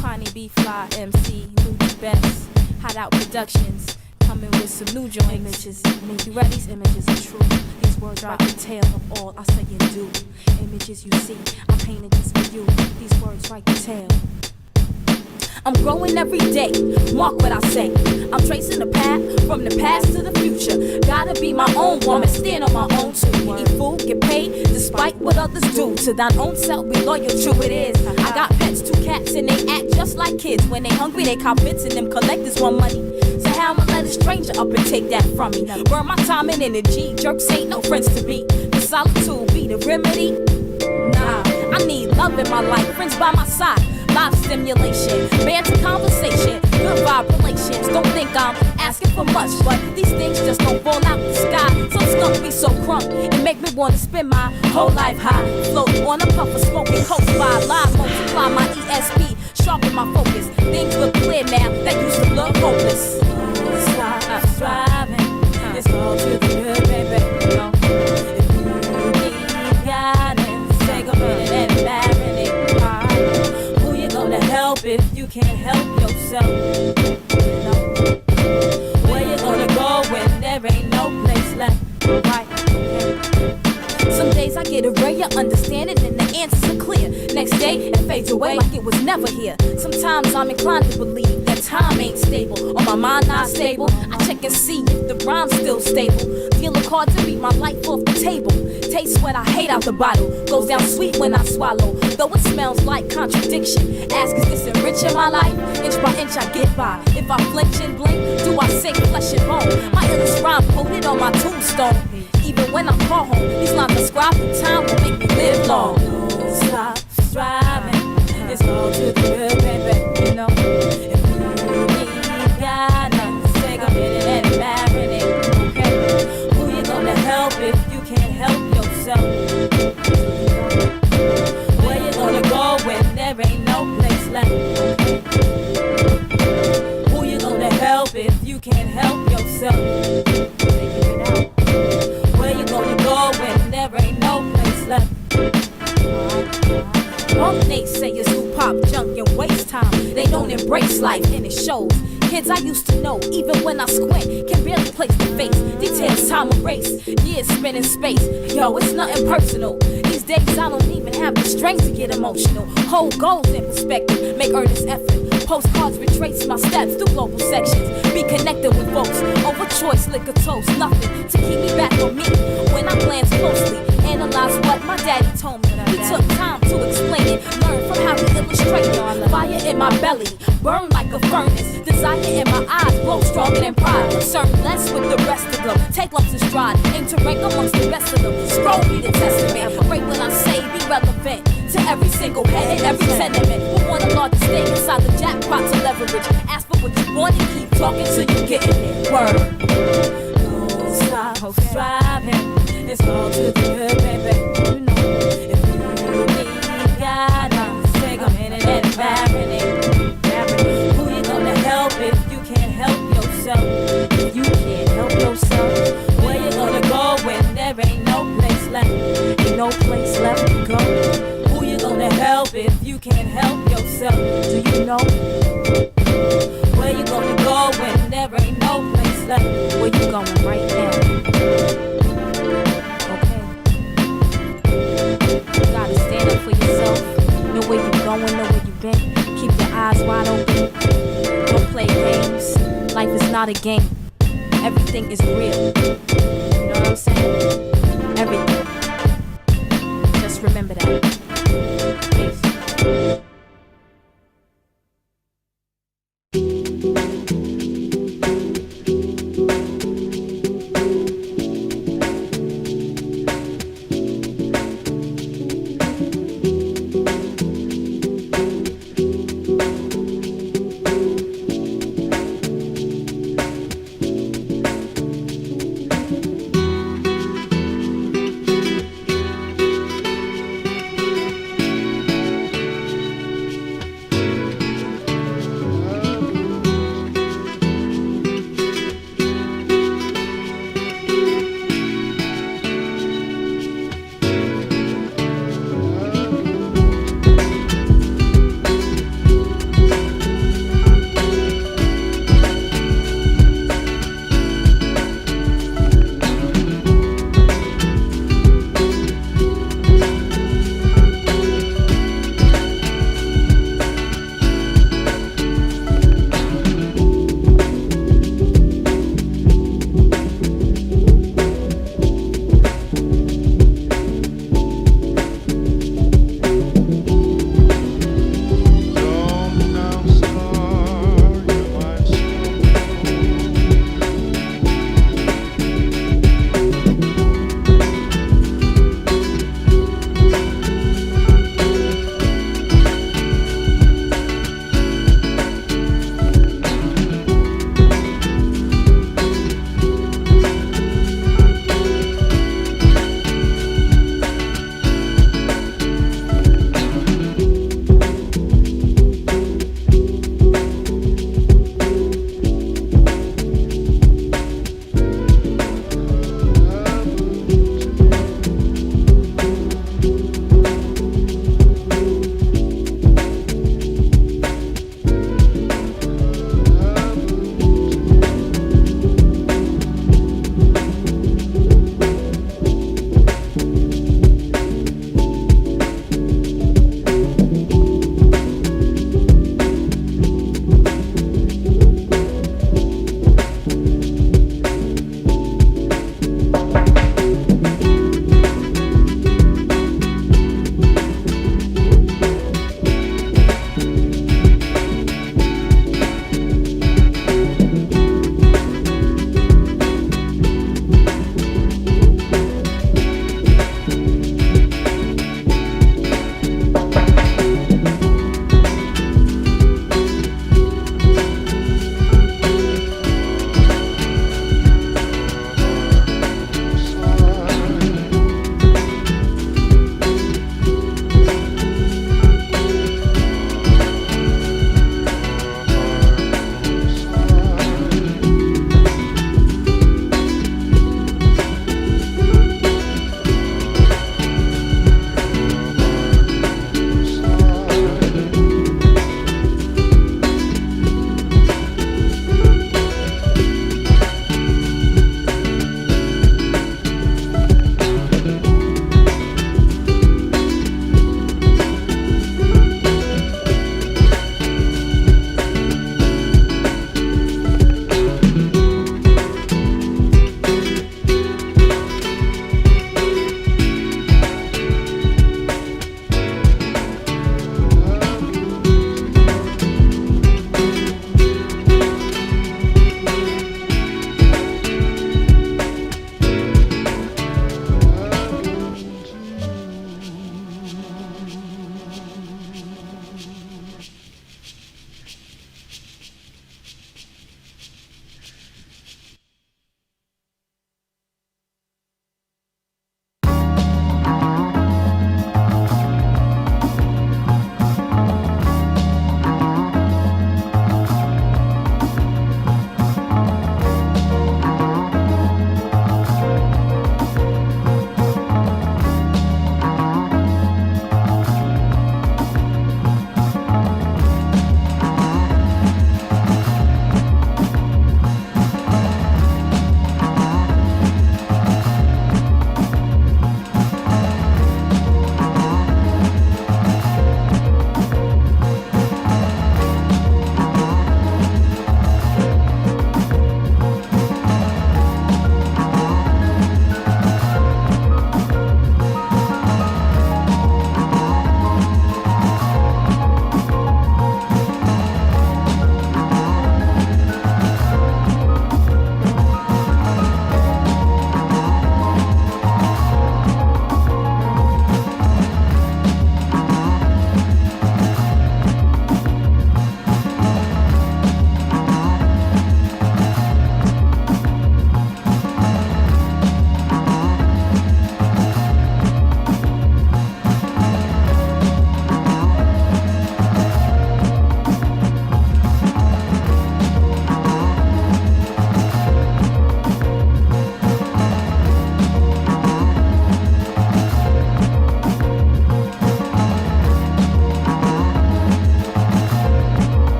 Connie B. Fly MC, Nujabe스, Hot Out Productions, coming with some new joints. Images, you ready? These images are true. These words write the tale of all I say and do. Images you see, I painted just for you. These words write the tale. I'm growing every day, mark what I say. I'm tracing the path from the past to the future. Gotta be my own woman, stand on my own too. Eat food, get paid, despite what others do. To thine own self, be loyal, true it is. I got pets, 2 cats, and they act just like kids. When they hungry, they cop bits and them collectors want money. So how I'ma let a stranger up and take that from me? Burn my time and energy, jerks ain't no friends to me. The solitude be the remedy? Nah, I need love in my life, friends by my side. Live stimulation, banter conversation, good vibe relations. Don't think I'm asking for much, but these things just don't fall out the sky. Some skunk be so crunk, it make me wanna spend my whole life high. Float on a puff of smoking coast by live, multiply my ESP, sharpen my focus. Things look clear now that used to look hopeless. Stop striving, it's all to the good, baby. You know, if you need guidance, take a minute and marinate. To help if you can't help yourself. You know, where you gonna go when there ain't no place left? Right, okay. Some days I get a ray of understanding and the answers are clear. Next day it fades away like it was never here. Sometimes I'm inclined to believe that time ain't stable, or my mind not stable. I check and see if the rhyme's still stable. Feel a card to beat my life off the table. Taste what I hate out the bottle. Goes down sweet when I swallow, though it smells like contradiction. Ask, is this enriching my life? Inch by inch I get by. If I flinch and blink, do I sink flesh and bone? My illest rhyme quoted on my tombstone. Even when I call home, these lines describe the time will make me live long. Don't stop striving, it's all to the good, baby. You know, if you need guidance, take a minute and marinate. Okay, who you gonna help if you can't help yourself? Where you gonna go when there ain't no place left? Who you gonna help if you can't help yourself? Figure it out. Where you gonna go when there ain't no place left? Punk naysayers who pop junk and waste time. They don't embrace life and it shows. Kids I used to know, even when I squint, can barely place the face. Details time erase, years spent in space. Yo, it's nothing personal. These days I don't even have the strength to get emotional. Hold goals in perspective, make earnest effort. Postcards retrace my steps through global sections. Be connected with folks, over choice, liquor toast. Nothing to keep me back on me when I glance closely. Analyze what my daddy told me. He took time to explain it. Learn from how he illustrated. Fire in my belly, burn like a furnace. Desire in my eyes, grow stronger than pride. Serve less with the rest of them. Take lumps in stride, aim to rank amongst the best of them. Scroll me the testament. Right when I say be relevant to every single head and every tenement. We want a larger stake inside the jackpot to leverage. Ask for what you want and keep talking till you get it. Word. Don't stop striving. It's all to the good, baby. You know, if you need guidance, take a minute and marinate. Who you gonna help if you can't help yourself? If you can't help yourself, where you gonna go when there ain't no place left? Ain't no place left to go. Who you gonna help if you can't help yourself? Do you know? Where you gonna go when there ain't no place left? Where you going right now? For yourself, know where you going, know where you been. Keep your eyes wide open. Don't play games. Life is not a game. Everything is real. You know what I'm saying? Everything. Just remember that. Peace.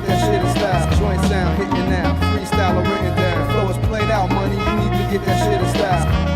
get that shit in style. Joint sound hitting now, freestyle or written down. Flow is played out, money, you need to get that shit in style.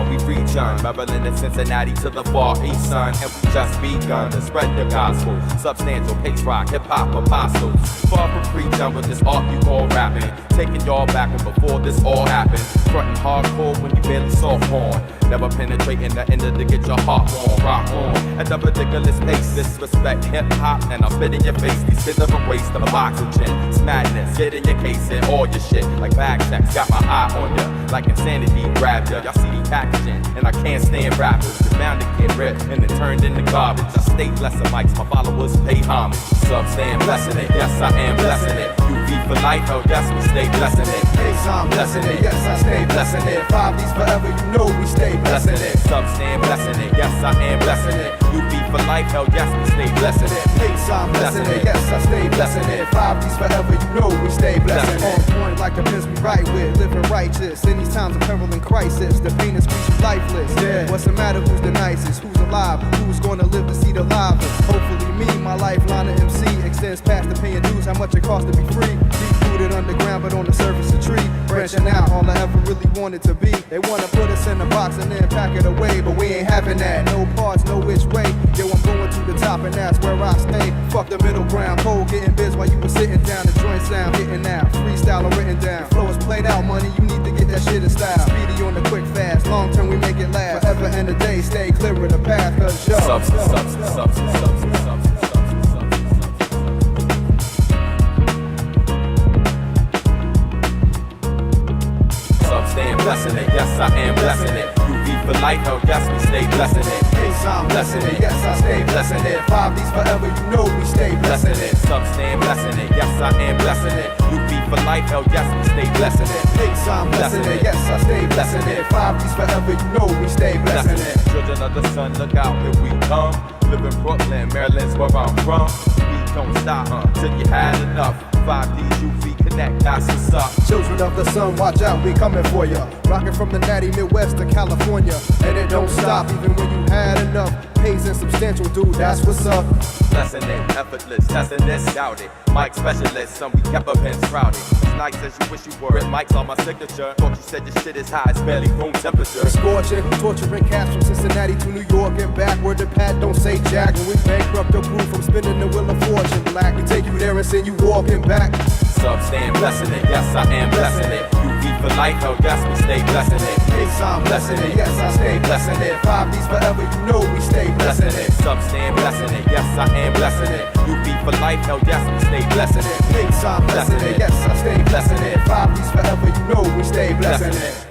when we reach on Maryland and Cincinnati to the far east, son. And we just begun to spread the gospel. Substantial pace rock, hip-hop apostles. Far from preaching with this art you call rapping. Taking y'all back when before this all happened. Frontin' hardcore when you barely soft porn. Never penetrating the end to get your heart warm. Rock on at the ridiculous pace. Disrespect hip-hop and I'll spit in your face. These kids have a waste of oxygen. It's madness, get in your case and all your shit. Like bag checks, got my eye on ya. Like insanity grabbed ya. Y'all see the packaging and I can't stand rappers. You're bound to get ripped and then turned into garbage. I stay blessing mics, my followers pay homage. Subs staying blessing it, yes I am blessing it. UV for life, oh yes we stay blessing it. Hey, I'm blessing it, yes I stay blessing it. 5Ds forever, you know we stay blessing it. Subs staying blessing it, yes I am blessing it. UV for life, hell yes we stay blessing it. Hey, I'm blessing it, yes I stay blessing it. 5Ds forever, you know we stay blessing it. On point like the pins we write with, living righteous. In these times of peril and crisis, the pain is squeezing lifeless. Yeah, what's the matter? Who's the nicest? Who's alive? Who's gonna live to see the livest? Hopefully me, my lifeline of MC extends past the paying dues. How much it costs to be free? Deep rooted underground, but on the surface a tree. Branching out, all I ever really wanted to be. They wanna put us in a box and then pack it away, but we ain't having that. No parts, no which way. Yo, I'm going to the top and that's where I stay. Fuck the middle ground, cold getting biz while you were sitting down. The joint sound hitting now, freestyle or written down. Flow is played out, money, you need to get that shit in style. Speedy on the quick fast, long term we make it last. Forever and a day, stay clear of the path, cause yo. Subs. Staying blessing it, yes I am blessing it. UV for life, oh yes we stay blessing it. Hey, I'm blessing it, yes I stay blessing it. 5Ds forever, you know we stay blessing it. Subs staying blessing it, yes I am blessing it. UV for life, oh yes we stay blessing it. Hey, I'm blessing it, yes I stay blessing it. 5Ds forever, you know we stay blessing it. Children of the sun, look out, here we come. Live in Brooklyn, Maryland's where I'm from. We don't stop till you had enough. 5Ds, UV, connect, that's what's up. Children of the sun, watch out, we coming for ya. Rockin' from the natty Midwest to California. And it don't stop even when you had enough. Pays and substantial, dude, that's what's up. Blessing it, effortless, testing this, doubt it. Mic specialist, some we kept up and shrouded. As nice as you wish you were, mics on my signature. Thought you said your shit is high, it's barely room temperature. Scorching, torturing cats from Cincinnati to New York and back where the pad don't say jack. When we bankrupt the crew from spinning the wheel of fortune black, we take you there and send you walking back. Subs staying blessing it, yes I am blessing it. UV for life, oh yes we stay blessing it. Hey, I'm blessing it, yes I stay blessing it. 5Ds forever, you know we stay blessing it. Subs staying blessing it, yes I am blessing it. UV for life, oh yes we stay blessing it. Hey, I'm blessing it, yes I stay blessing it. 5Ds forever, you know we stay blessing it.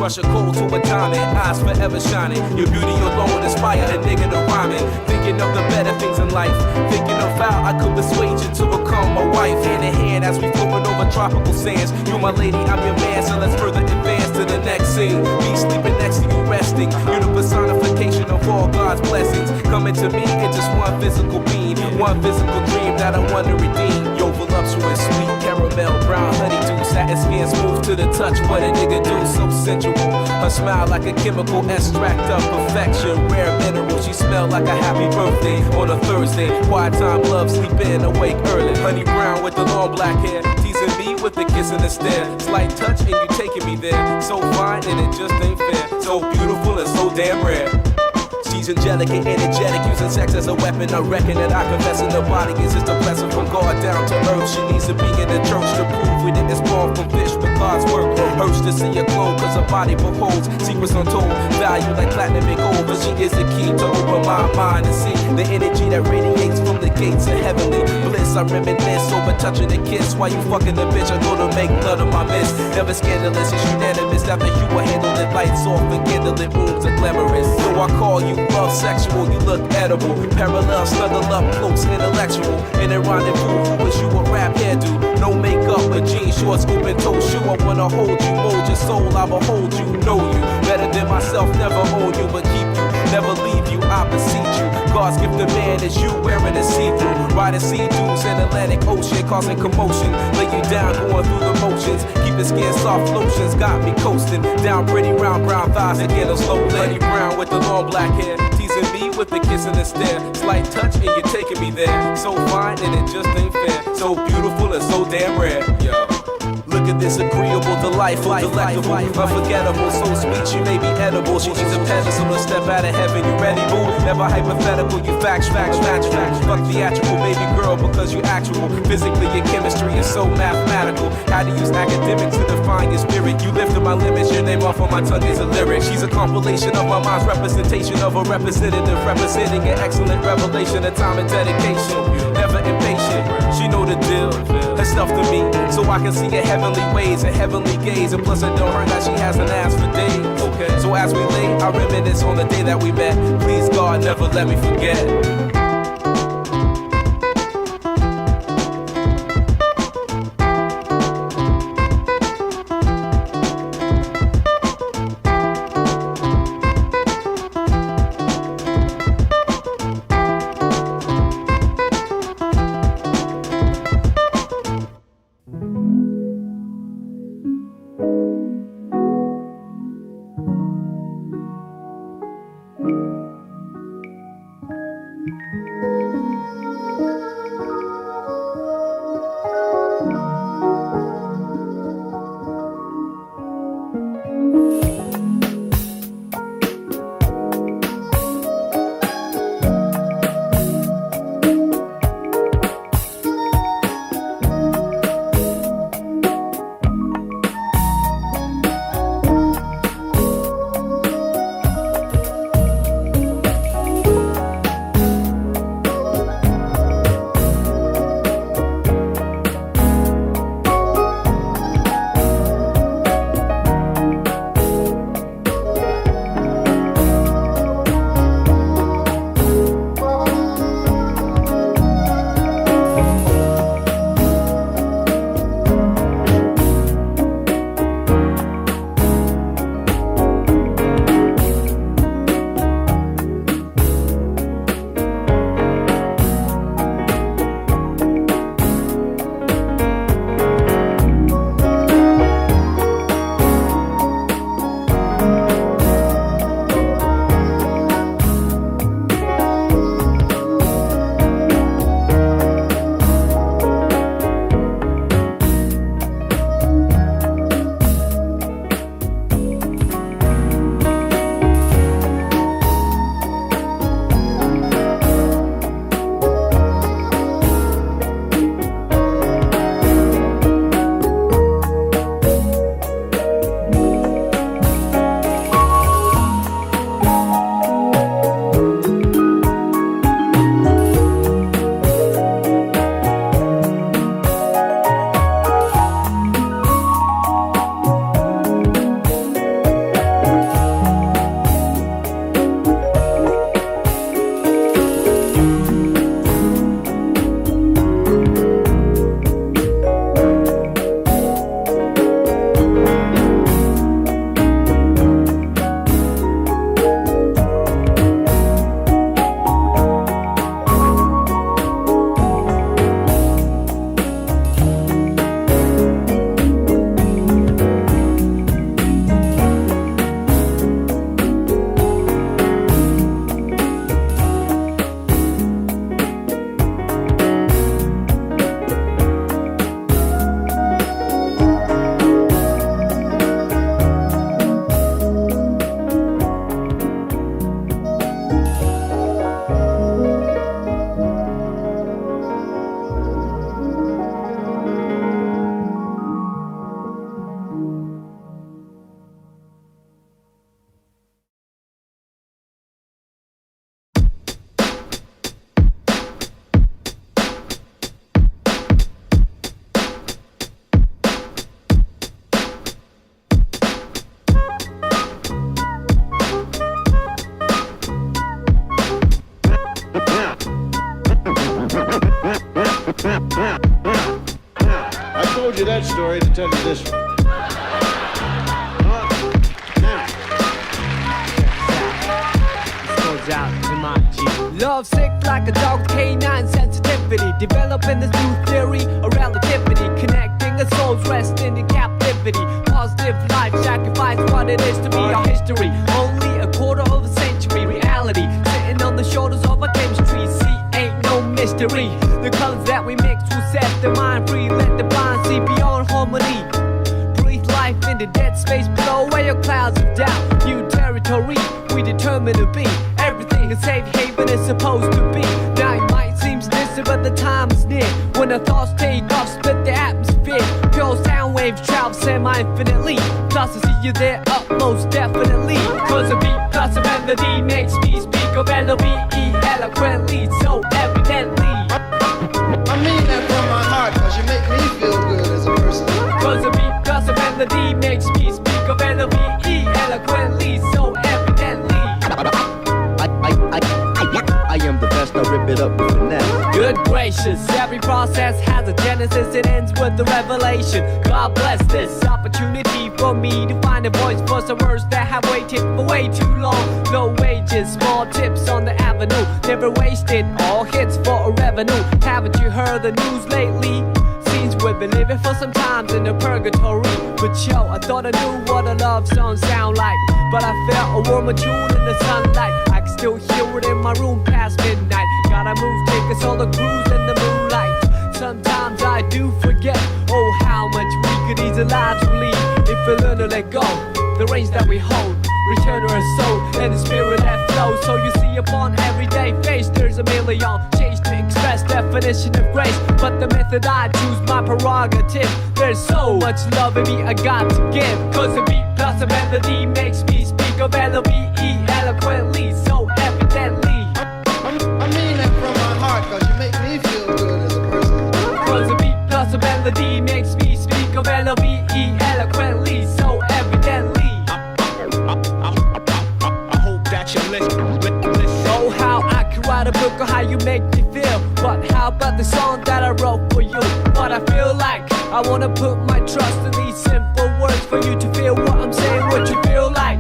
crush a cold to a diamond, eyes forever shining. Your beauty alone inspire a nigga to rhyming. Thinking of the better things in life, thinking of how I could persuade you to become my wife. Hand in hand as we floating over tropical sands. You my lady, I'm your man, so let's further advance to the next scene. Me sleeping next to you resting. You're the personification of all God's blessings. Coming to me in just one physical being, one physical dream that I want to redeem. Yo, voluptuous, sweet caramel, brown honeydew, satin skin smooth to the touch. What a nigga do, so sensual. Her smile like a chemical extract of perfection. Rare mineral, she smell like a happy birthday on a Thursday. Quiet time, love, sleeping, awake early. Honey brown with the long black hair, teasing me with the kiss and the stare. Slight touch and you taking me there. So fine and it just ain't fair. So beautiful and so damn rare. She's angelic and energetic, using sex as a weapon. I reckon that I confess in the body is just a blessing from God down to earth. She needs to be in the church to prove we didn't spawn from fish, but God's work. Hurts to see her glow, cause her body beholds secrets untold, value like platinum and gold. But she is the key to open my mind and see the energy that radiates from the gates of heavenly bliss. I reminisce over touching a kiss while you fucking the bitch. I go to make none of my miss. Never scandalous, it's unanimous. After you will handle the lights off and candlelit rooms are glamorous. So I call you love sexual, you look edible. Parallel, snuggle up close, intellectual. In a rendezvous, who wish you a rap hairdo? No makeup, but jeans, shorts, open toe shoe. I wanna hold you, mold your soul, I will hold you, know you better than myself, never own you, but keep you, never leave you, I beseech you. God's gift to man is you wearing a see-through, riding sea-dews in Atlantic Ocean, causing commotion. Lay you down, going through the motions. Keep the skin soft, lotions got me coasting. Down pretty round brown thighs again, a slow lady brown with the long black hair, teasing me with the kiss and the stare. Slight touch and you're taking me there. So fine and it just ain't fair. So beautiful and so damn rare. Yo. Look at this agreeable, delightful, delectable, unforgettable, so sweet she may be edible. She needs a pedestal to step out of heaven. You ready, boo? Never hypothetical, you facts. Fuck theatrical, baby girl, because you actual. Physically, your chemistry is so mathematical. How to use academics to define your spirit. You lifted my limits, your name off on my tongue is a lyric. She's a compilation of my mind's representation of a representative, representing an excellent revelation of time and dedication. Never impatient, she know the deal. Her stuff to me, so I can see her heavenly ways and heavenly gaze. And plus it don't hurt that she hasn't asked for days. Okay. So as we lay, I reminisce on the day that we met. Please God, never let me forget. ready to tell you this one. Out to my G. Love sick like a dog with canine sensitivity. Developing this new theory of relativity. Connecting a soul's resting in captivity. Positive life sacrifice what it is to be our history. Only a quarter of a century reality. Sitting on the shoulders of our chemistry. See, ain't no mystery. The colors that we mix will set the mind free. Let the blind see beyond harmony. Breathe life in the dead space below where your clouds of doubt. New territory we determined to be. Everything a safe haven is supposed to be. Now it might seem distant, but the time is near. When the thoughts take off, split the atmosphere. Pure sound waves travel semi-infinitely. Plus I see you there up most definitely. Cause a beat plus a melody makes me speak of L-O-V-E eloquently, so evidently. I mean that from my heart, cause you make me feel good as a person. Cause a beat plus a melody makes me speak of L-O-V-E eloquently, so evidently. I am the best, I rip it up with finesse. Good gracious, every process has a genesis, it ends with the revelation. God bless this opportunity for me to find a voice for some words that have waited for way too long. Low wages, small tips on the avenue, never wasted, all hits for a revenue. Haven't you heard the news lately? Seems we've been living for some times in a purgatory. But yo, I thought I knew what a love song sound like, but I felt a warmer tune in the sunlight. I can still hear it in my room past midnight. Gotta move, take us all a cruise in the moonlight. Sometimes I do forget, oh how much we could easily leave if we learn to let go. The reins that we hold, return to our soul and the spirit that flows. So you see upon everyday face there's a million change to express definition of grace. But the method I choose my prerogative. There's so much love in me I got to give. Cause a beat plus a melody makes me speak of L-O-V-E eloquently, so evidently. I mean that from my heart, cause you make me feel good as a person. Cause a beat plus a melody makes me speak of L-O-V-E eloquently, so evidently. I hope that you listen. Oh, how I could write a book on how you make me feel. But how about the song that I wrote for you? What I feel like, I wanna put my trust in these simple words for you to feel what I'm saying, what you feel like.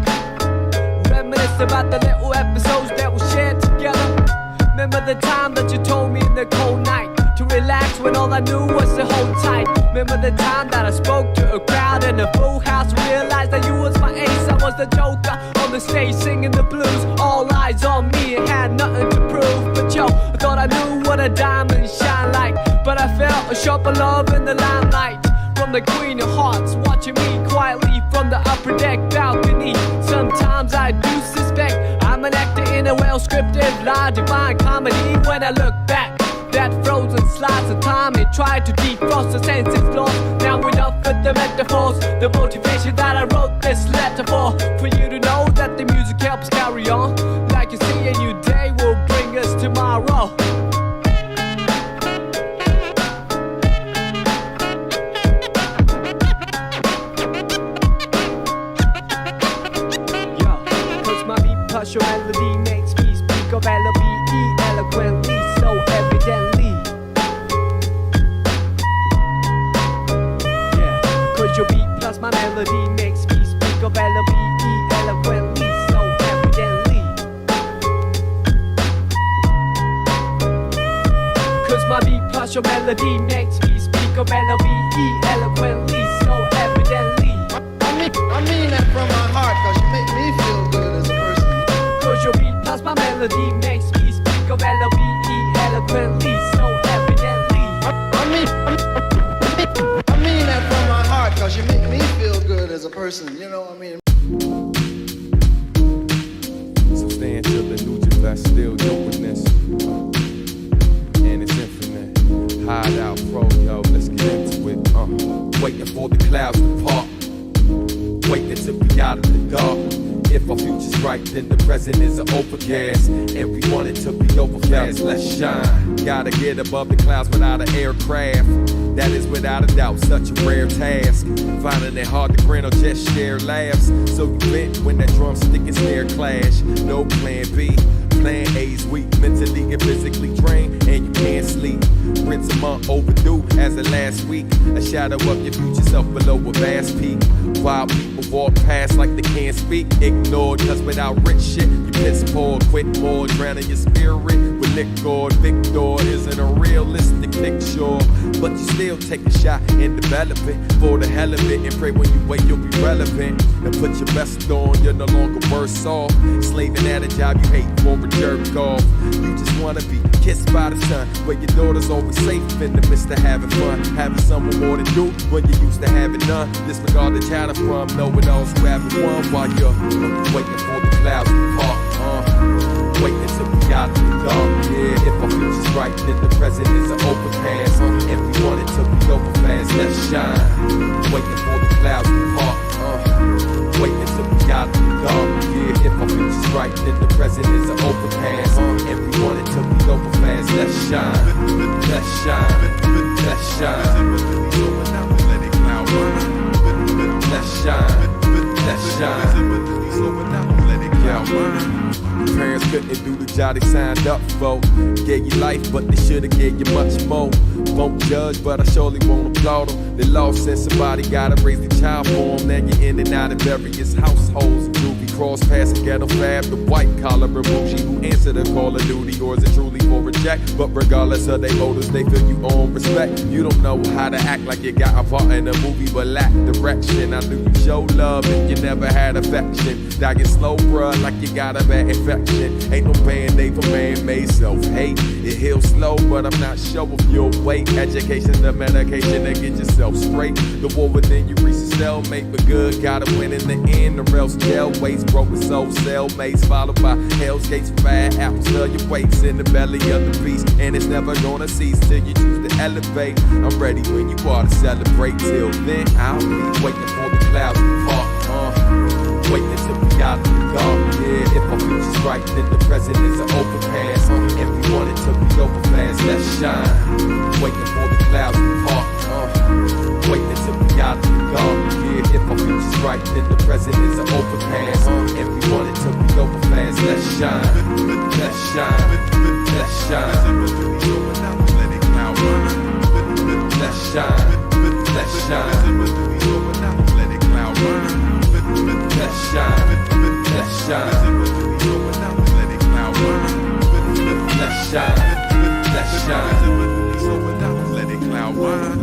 Reminisce about the little episodes that we shared together. Remember the time that you told me in the cold night to relax when all I knew was to hold tight. Remember the time that I spoke to a crowd in a full house, realized that you was my ace, I was the joker on the stage singing the blues. All eyes on me and had nothing to prove. But yo, I thought I knew what a diamond shine like, but I felt a sharper love in the limelight from the Queen of Hearts, watching me quietly from the upper deck balcony. Sometimes I do suspect I'm an actor in a well-scripted lie, divine comedy. When I look back, that frozen slice of time, it tried to defrost the senses lost. Now enough with the metaphors, the motivation that I wrote this letter for you to know that the music helps carry on. Like you see, a new day will bring us tomorrow. Your melody makes me speak of L-O-V-E eloquently, so evidently. Yeah, cause your beat plus my melody makes me speak of L-O-V-E eloquently, so evidently. Cause my beat plus your melody makes me speak of L-O-V-E eloquently, so evidently. I mean that from my heart, cause you make me feel good as a person. Cause your beat plus my melody makes me speak of L-O-V-E eloquently, so evidently. I mean that from my heart, cause you make me feel good as a person, you know what I mean? Substantial and Nujabe스, still your witness. And it's infinite. Hide out, pro, yo, let's get into it. Waiting for the clouds to part. Waiting to be out of the dark. If our future's bright, then the present is an overcast. And we want it to be overcast. Let's shine. Gotta get above the clouds without an aircraft. That is without a doubt such a rare task. Finding it hard to grin or just share laughs. So you vent when that drumstick and snare clash. No plan B. plan A's weak, mentally and physically drained, and you can't sleep. Rinse a month overdue as of last week. A shadow of your future self below a vast peak. While people walk past like they can't speak, ignored, cause without rich shit, you piss poor, quit more, drowning your spirit with liquor. Victor isn't a realistic picture, but you still take a shot and develop it for the hell of it, and pray when you wake you'll be relevant. And put your best on, you're no longer worse off. Slaving at a job you hate for a jerk off. You just wanna be kissed by the sun, where your daughter's always safe in the midst of having fun. Having someone more to do when you used to having none. Disregard the chatter from know-it-alls who haven't won, while you're waiting for the clouds to part. Waiting till we out of the dark. Yeah, if our future's right, then the present is an overpass. And we want it till we over fast, let's shine. Waiting for the clouds to part. Waiting till we out of the dark. Yeah, if our future's right, then the present is an overpass. And we want it till we over fast, let's shine. Let's shine. Let's shine. Let it cloud burn. Let's shine. Let's shine. Let it cloud burn. Parents couldn't do the job they signed up for. Gave you life, but they should've gave you much more. Won't judge, but I surely won't applaud them. They lost since somebody gotta raise the child for them. Now you're in and out of various households. Juvie cross passing ghetto fab, the white collar or bougie who answer the call of duty, or is it truly for a check? But regardless of their motives, they feel you own respect. You don't know how to act like you got a part in a movie, but lack direction. I knew you show love if you never had affection. Dying slow, bruh, like you got a bad infection. Ain't no band-aid for man-made self-hate. It heals slow, but I'm not sure if you'll wait. Education's the medication to get yourself straight. The war within you reach a stalemate, but good gotta win in the end, or else jail waits. Broken soul cellmates, followed by hell's gates. Fat apples fill your weights in the belly of the beast, and it's never gonna cease till you choose to elevate. I'm ready when you are to celebrate. Till then, I'll be waiting for the clouds to part. Waiting till we got the dark. Yeah, if our future's right, then the present is an overpass. And we want it till we over fast, let's shine. Waiting for the clouds to part. Waiting till we got the dark. Yeah, if our future's right, then the present is an overpass. And we want it till we over fast, let's shine. Let's shine. Let's shine. Let it cloud burn. Let's shine. Let's shine. Let it cloud burn. Let's shine, let's shine. Let it cloud burn. Let's shine, let's shine. Let it cloud burn.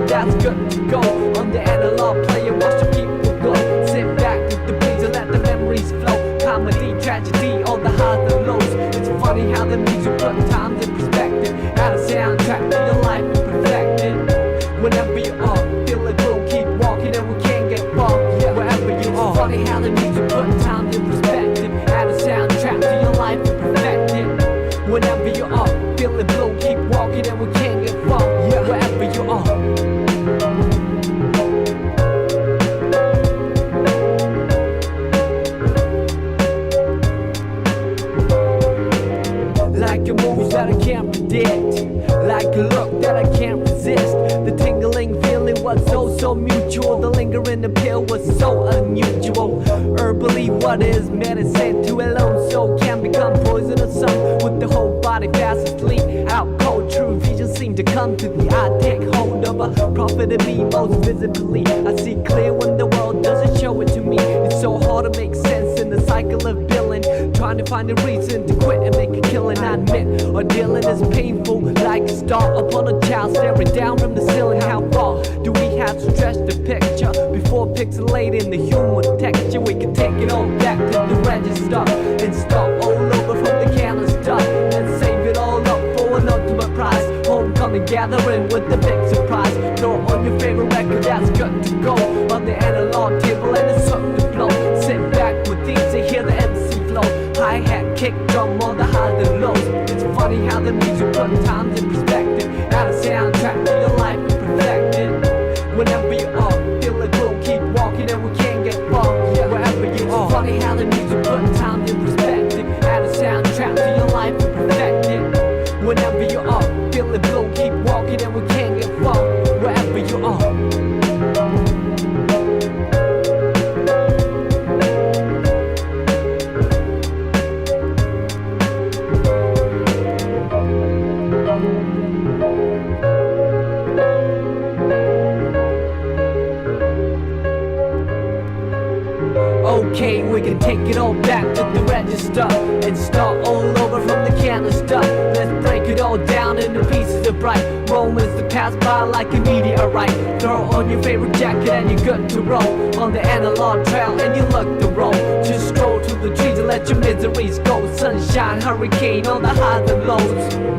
That's good to go on the analog player. Watch the people go. your life is perfected. Whenever you are feeling blue, keep walking and we can't get far. Yeah, wherever you are. Funny how the music put time in perspective. Add a soundtrack to your life is perfected. Whenever you are feeling blue, keep walking and we can't get far. Yeah, wherever you are. Like a movie that I can't predict, like a look that I can't resist. The tingling feeling was so mutual. The lingering appeal was so unusual. Herbally, what is medicine to a lone soul can become poisonous. Some with the whole body fast asleep. Out cold, true vision seem to come to the eye. Take hold of a prophet in me most visibly. I see clear when the world doesn't show it to me. It's so hard to make sense in the cycle of billing. Trying to find a reason to quit and make a killing. I admit, our dealing is painful, like a star upon a child staring down from the ceiling. How far do we have to stretch the picture before pixelating the human texture? We can take it all back to the register and start all over from the canister and save it all up for an ultimate prize. Homecoming gathering with the big surprise. Throw on your favorite record that's good to go on the analog table and it's up to blow. Sit back with these and hear the MC flow. Hi-hat, kick drum on the highs and lows. It's funny how the music put times in perspective. Add a soundtrack to your life is perfected. Whenever you are feeling blue, keep walking and we can't get far. Yeah, wherever you are. It's funny how the music put times in perspective. Add a soundtrack to your life is perfected. Whenever you are feeling blue, keep walking and we can't get far. Wherever you are. Okay, we can take it all back to the register and start all over from the canister. Let's break it all down into pieces of bright moments that pass by like a meteorite. Throw on your favorite jacket and you're good to roll on the analog trail and you look the roll. Just stroll to the trees and let your miseries go. Sunshine, hurricane on the highs and lows.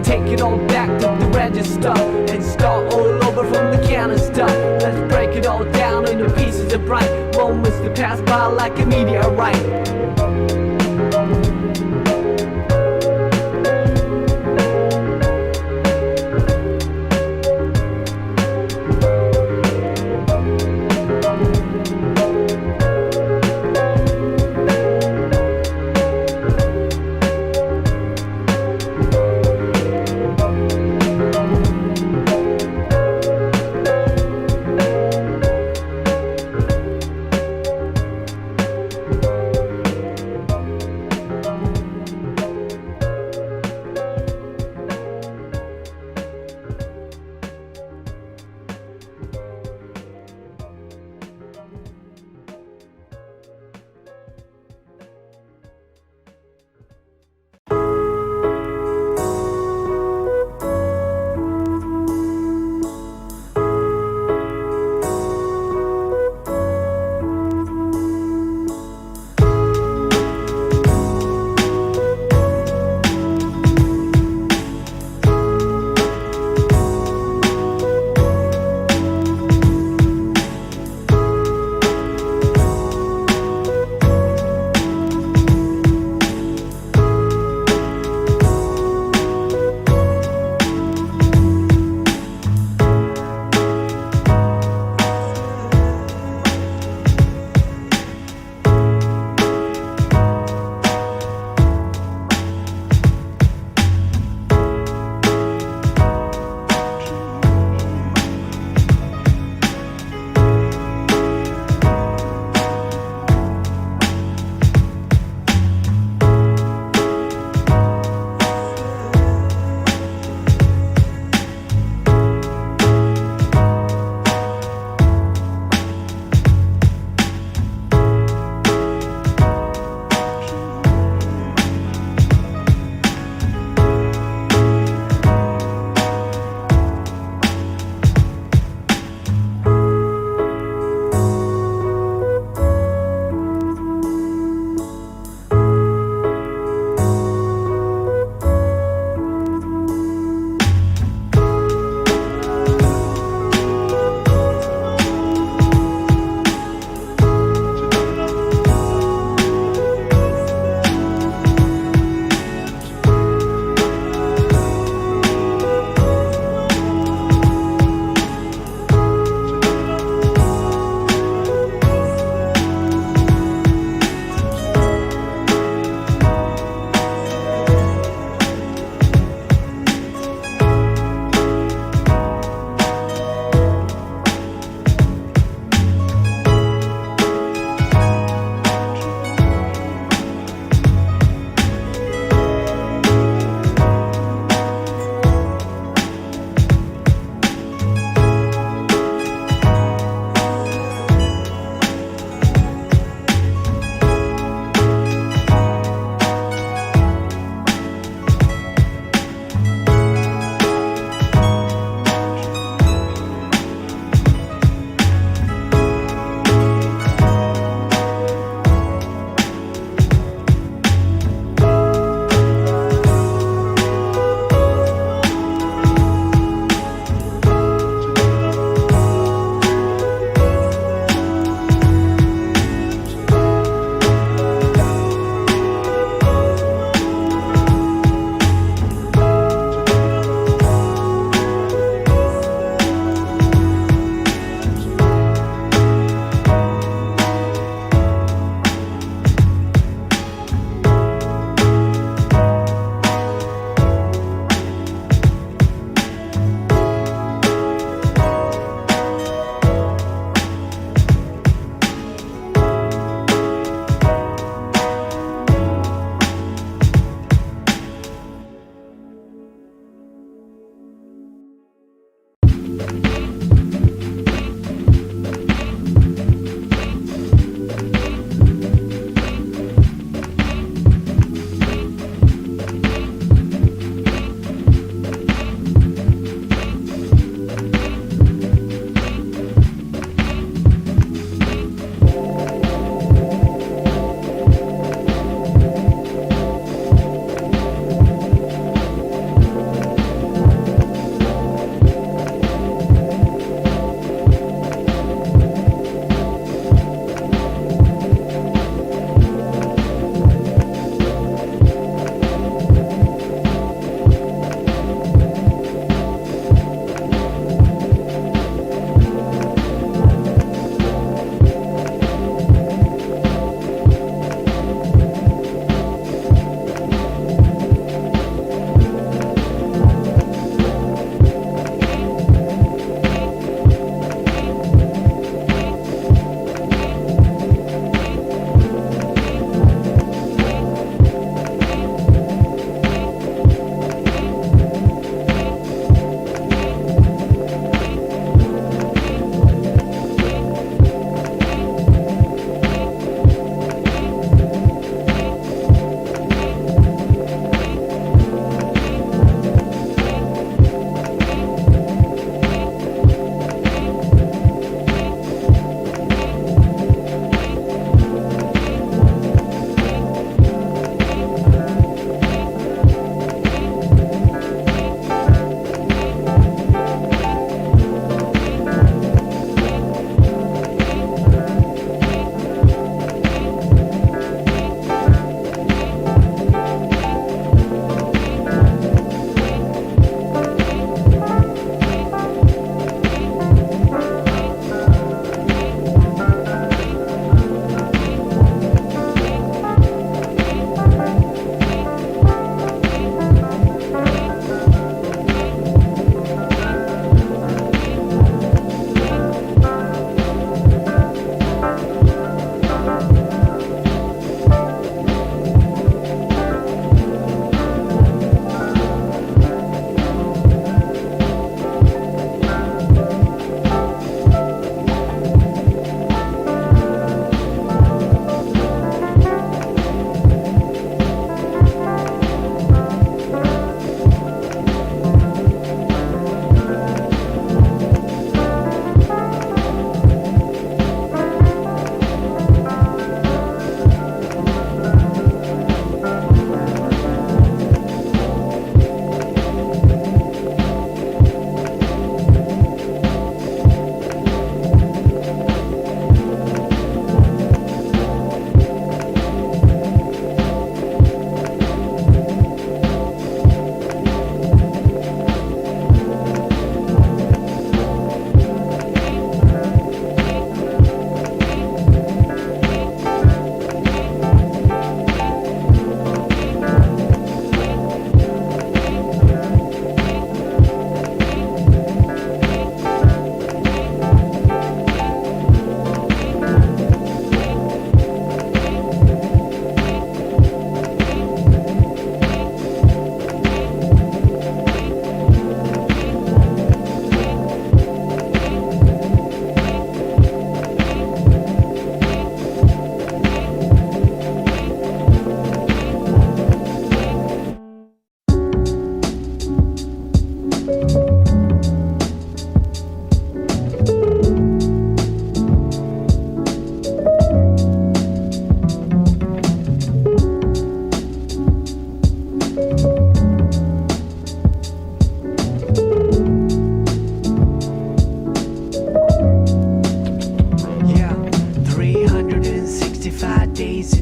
Take it all back to the register and start all over from the canister. Let's break it all down into pieces of bright moments that pass by like a meteorite.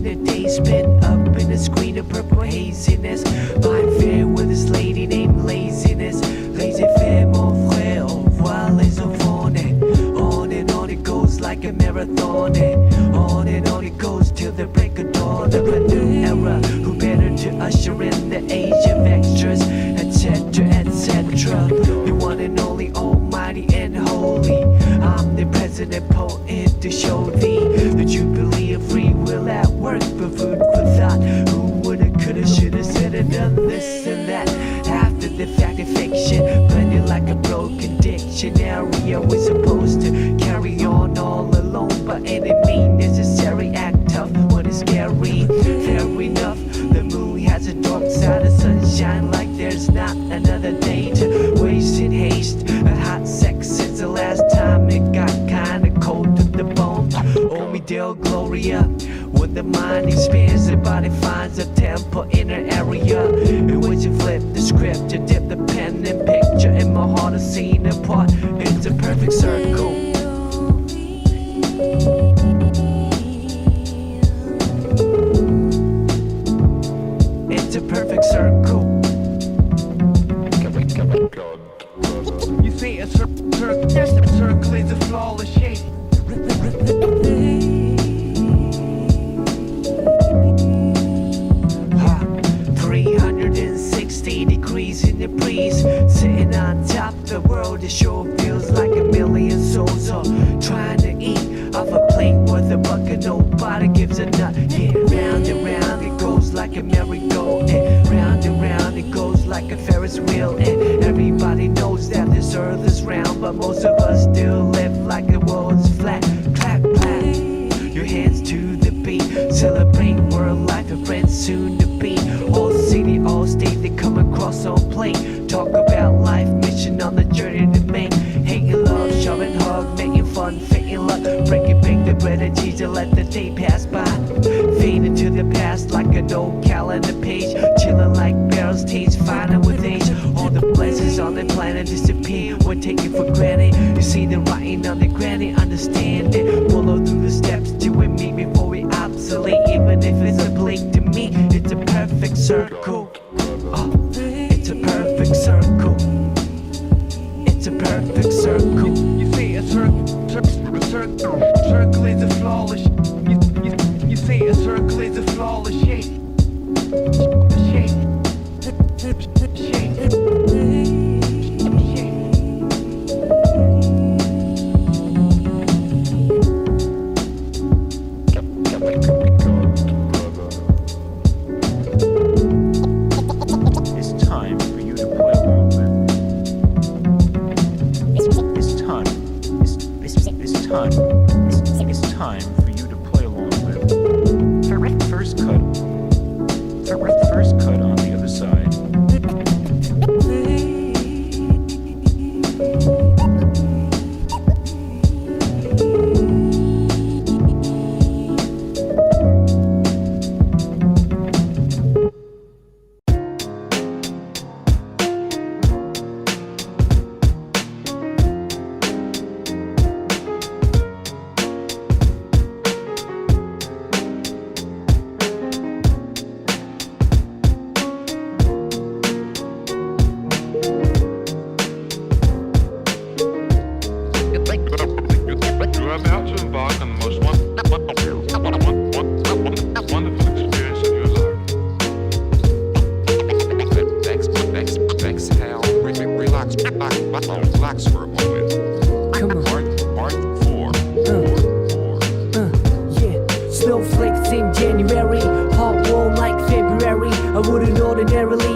watching the day spin up in a screen of purple haziness. My affair with this lady named Laziness. Laissez-faire mon frère, au revoir les enfants. On and on it goes like a marathon. On and on it goes till the break of dawn of a new era. Who better to usher in the age of extras, etc., etc. The one and only almighty and holy. I'm the president poet to show thee the jubilee of free will at work for food for thought. Who woulda, coulda, shoulda, said and done this and that. After the fact of fiction, blended like a broken dictionary. Always supposed to carry on all alone, but any mean necessary act tough when it's scary. Fair enough, the moon has a dark side of sunshine like there's not another day to waste in haste. A hot sex since the last time it got kinda cold to the bone. Oh me Deo Gloria, when the mind expands, the body finds a temple in an area in which you flip the script, you dip the pen and picture in my heart a scene apart. It's a perfect circle. It's a perfect circle. You see a circle is a flawless shape. 360 degrees in the breeze, sitting on top of the world. It sure feels like a million souls are trying to eat off a plate worth a buck and nobody gives a nut. Yeah, round and round it goes like a merry-go, and round it goes like a Ferris wheel. And everybody knows that this earth is round, but most of us still live like the world's flat. Clap, clap, your hands to the beat. Celebrate world life and friends soon to be. All city, all state, they come across on plane. Talk about life, mission on the journey to make. Hating love, shoving hug, making fun, faking luck. Break the bread of Jesus, let the day pass by. Fade into the past like an old calendar page. Chilling like barrels, taste finer with age. All the blessings on the planet disappear when taken for granted. You see the writing on the granite, understand it. Follow through the steps to and me before we obsolete. Even if it's a blink to me, it's a perfect circle. It's a perfect circle. It's a perfect circle. You see a circle is a flawless. You see a circle is a flawless shape. It's time for you to play along with. It's time. It's time. It's time for you to play along with. First cut on the other side. You're about to embark on the most wonderful experience of your life. Exhale, relax for a moment. Come on. Part 4. Yeah, snowflakes in January, hot warm like February. I wouldn't ordinarily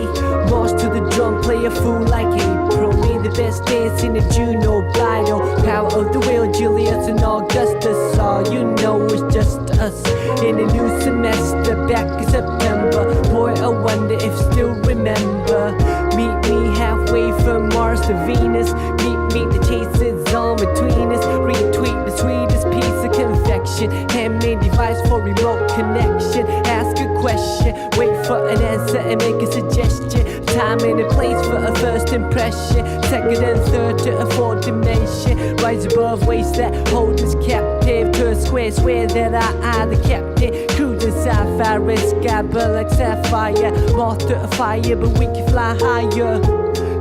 lost to the drum, play a fool like April. Me the best dance in the Juno Blido. Power of the wheel, Julius and Augustus. All you know is just us in a new semester back in September. Boy, I wonder if still remember. Meet me halfway from Mars to Venus. Meet the chases on between us. Retweet the sweetest piece of confection. Handmade device for remote connection. Ask a question, wait for an answer and make a suggestion. Time and a place for a first impression. Second and third to a fourth dimension. Rise above waves that hold us captive to a square. Swear that I the captain. Cruising sapphire, sky burn like sapphire. Moth to a fire, but we can fly higher.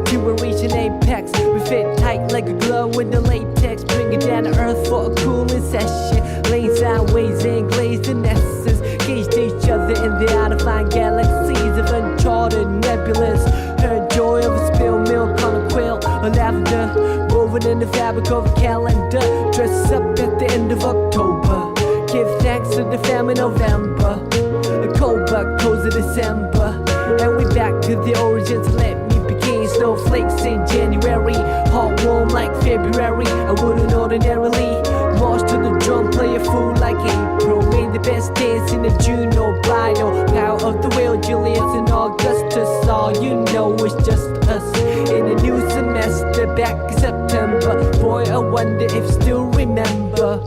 To a reaching apex, we fit tight like a glove with the latex. Bring it down to earth for a cooling session. Lay sideways and glazed in essence. Gauged each other in the out-of-line galaxies of uncharted nebulas. Heard joy of a spilled milk on a quilt or lavender, woven in the fabric of a calendar. Dress up at the end of October. Give thanks to the family November. A cold but cozy December. And we back to the origins. Let me begin. Snowflakes in January, hot warm like February. I wouldn't ordinarily march to the drum, play a fool like April. Made the best dance in the June or bridal. Power of the wheel, Julius and Augustus. All you know is just us in a new semester. Back in September. Boy, I wonder if still remember.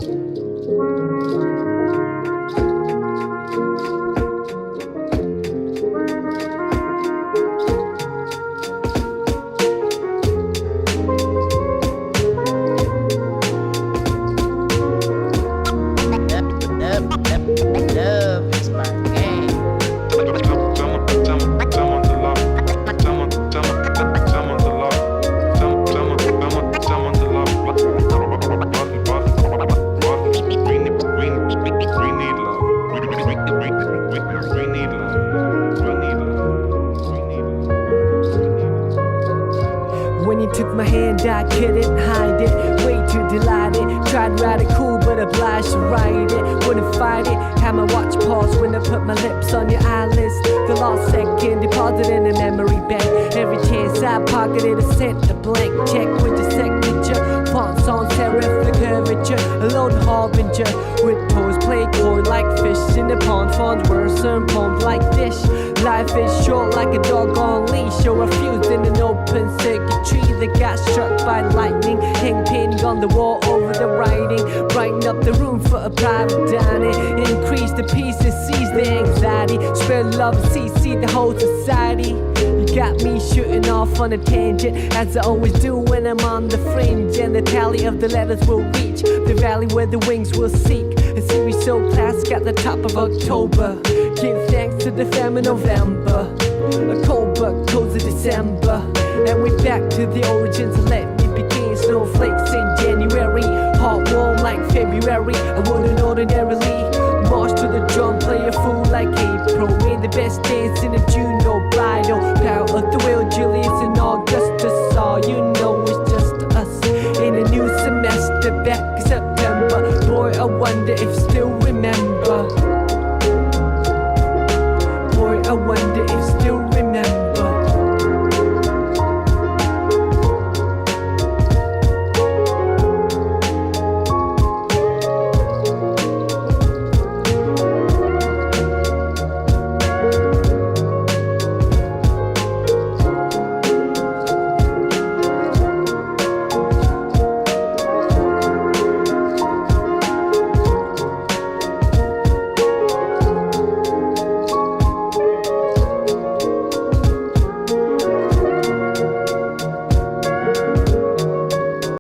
When you took my hand, I couldn't hide it. Way too delighted. Tried to ride it cool, but obliged to ride it. Wouldn't fight it. Had my watch pause when I put my lips on your eyelids. The lost second deposited in a memory bank. Every chance I pocketed, I sent a blank check with your signature. Fonts on serif, the curvature. A lone harbinger with toes play coy like fish in the pond. Fonts words and poems like dish. Life is short like a dog on leash. Or refused in an open circuitry that got struck by lightning. Hang painting on the wall over the writing. Brighten up the room for a private dining. Increase the peace and seize the anxiety. Spread love and see the whole society. You got me shooting off on a tangent, as I always do when I'm on the fringe. And the tally of the letters will reach the valley where the wings will seek. A series so classic at the top of October. Give thanks to the family November. A cold but cozy December. And we back to the origins. Let me begin. Snowflakes in January, hot warm like February. I wouldn't ordinarily